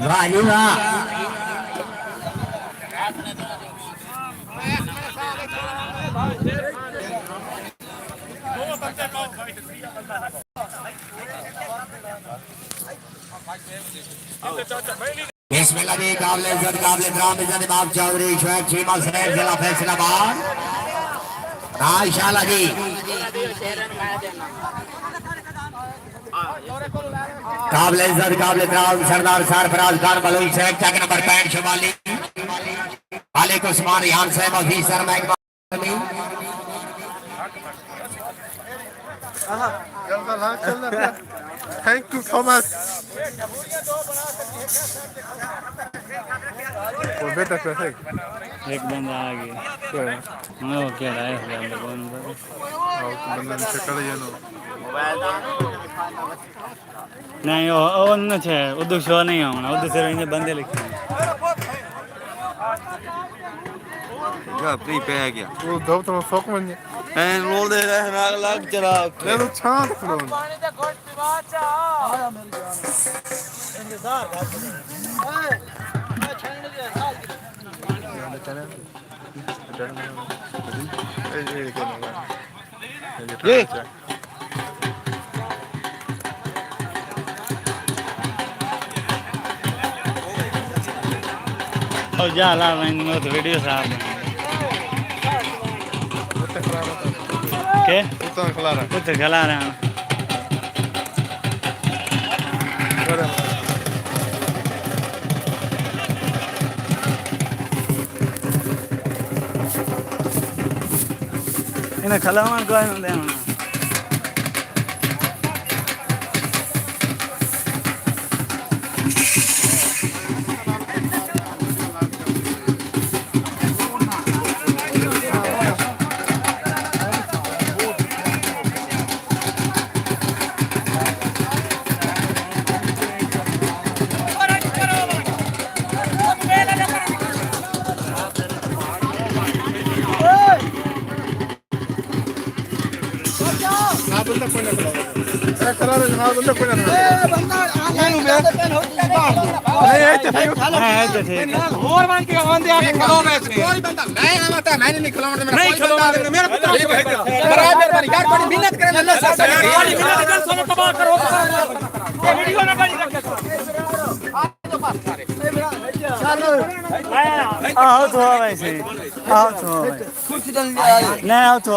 वाह जी वाह। बिस्मिल्लाह जी काबिल इज्जत काबिल इकराम इज्जत इमाम चौधरी शुएब चीमा सैयद जिला फैसलाबाद। माशाअल्लाह जी। काबिल इज्जत काबिल इकराम सरदार सरफराज खान बलूई शेख चक नंबर 65 शुमाली मालिक उस्मान रिहान साहब ऑफिसर महकमा। Thank you so much. वो बेटा कैसे एक बंदा आ गया हाँ वो क्या रहा है बंदा बंदा नीचे कर दिया ना नहीं वो न छे उधर शो नहीं होना उधर से इन्हें बंदे लिखे हैं क्या प्री पे है क्या वो दो तो शौक में हैं रोल दे रहे हैं नाग लाग चला ले लो छांट लो ये और जा ला मैं तो वीडियो साहब के उतना खिला रहा कुछ गला रहे हैं इन्हें खलावन को नहीं देना आओ तो वैसे आओ तो नहीं आओ तो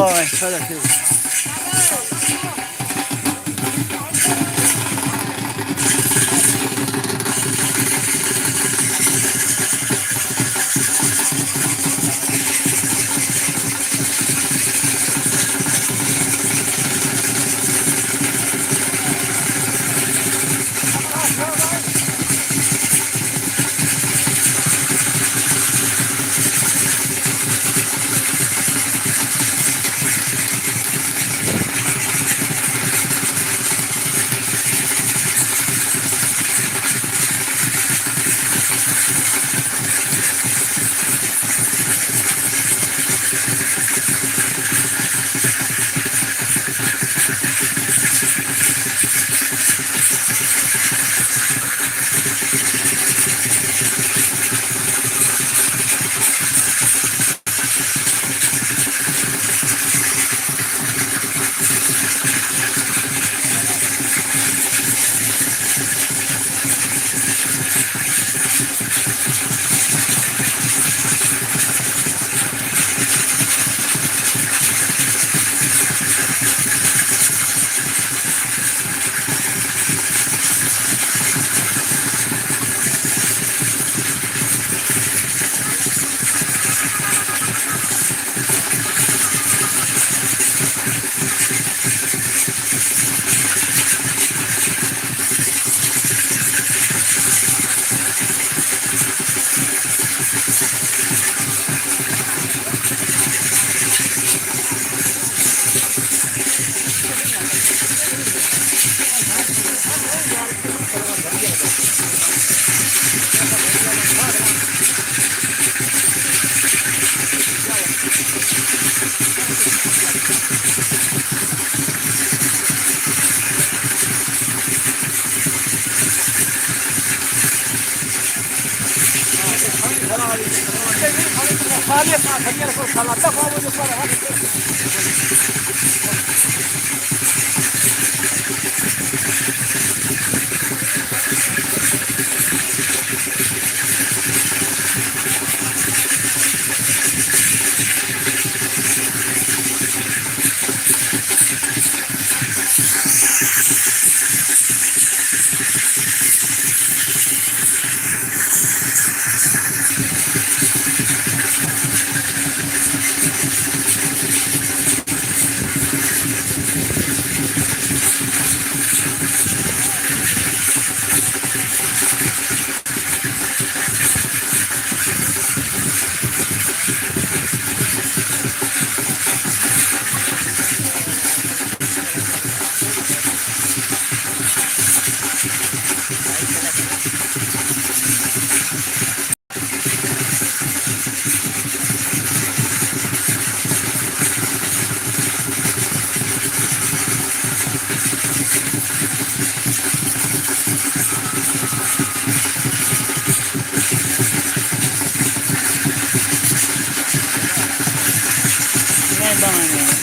नहीं बनाएंगे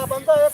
बंदा